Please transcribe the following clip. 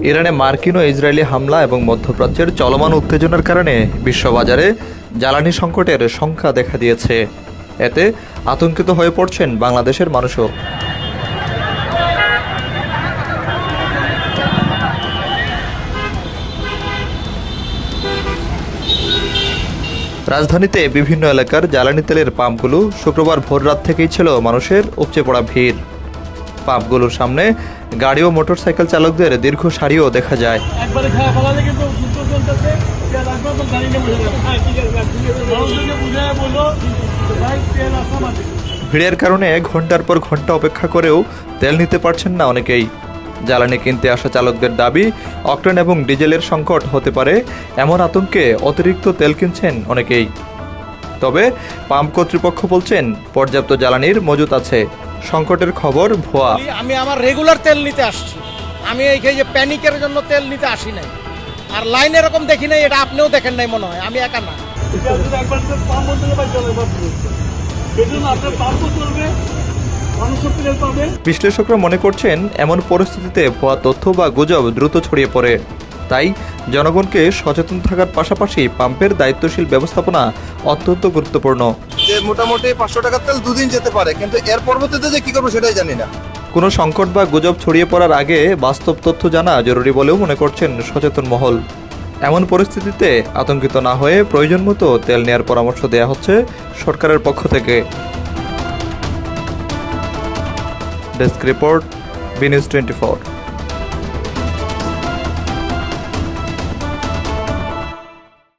ইরানে মার্কিন ও ইসরায়েলি হামলা এবং মধ্যপ্রাচ্যের চলমান উত্তেজনার কারণে বিশ্ববাজারে জ্বালানি সংকটের সংখ্যা দেখা দিয়েছে। এতে আতঙ্কিত হয়ে পড়ছেন বাংলাদেশের মানুষও। রাজধানীতে বিভিন্ন এলাকার জ্বালানি তেলের পাম্পগুলো শুক্রবার ভোররাত থেকেই ছিল মানুষের উপচে পড়া ভিড়। পাম্পগুলোর সামনে গাড়ি ও মোটরসাইকেল চালকদের দীর্ঘ সারিও দেখা যায়। ভিড়ের কারণে ঘন্টার পর ঘন্টা অপেক্ষা করেও তেল নিতে পারছেন না অনেকেই। জ্বালানি কিনতে আসা চালকদের দাবি, অকটেন এবং ডিজেলের সংকট হতে পারে এমন আতঙ্কে অতিরিক্ত তেল কিনছেন অনেকেই। তবে পাম্প কর্তৃপক্ষ বলছেন পর্যাপ্ত জ্বালানির মজুত আছে, সংকটের খবর ভুয়া। আমি আমার রেগুলার তেল নিতে আসছি, আমি এই যে প্যানিকের জন্য তেল নিতে আসি নাই, আর লাইন এরকম দেখি নাই, এটা আপনিও দেখেন নাই মনে হয়, আমি একা না। বিশ্লেষকরা মনে করছেন এমন পরিস্থিতিতে ভুয়া তথ্য বা গুজব দ্রুত ছড়িয়ে পড়ে। তাই জনগণকে সচেতন থাকার পাশাপাশি পাম্পের দায়িত্বশীল ব্যবস্থাপনা অত্যন্ত গুরুত্বপূর্ণ। যে মোটামুটি 500 টাকার তেল দুদিন যেতে পারে, কিন্তু এর পরবর্তীতে যে কি করবো সেটাই জানি না। কোনো সংকট বা গুজব ছড়িয়ে পড়ার আগে বাস্তব তথ্য জানা জরুরি বলেও মনে করছেন সচেতন মহল। এমন পরিস্থিতিতে আতঙ্কিত না হয়ে প্রয়োজন মতো তেল নেওয়ার পরামর্শ দেওয়া হচ্ছে সরকারের পক্ষ থেকে। Desk report, B News 24।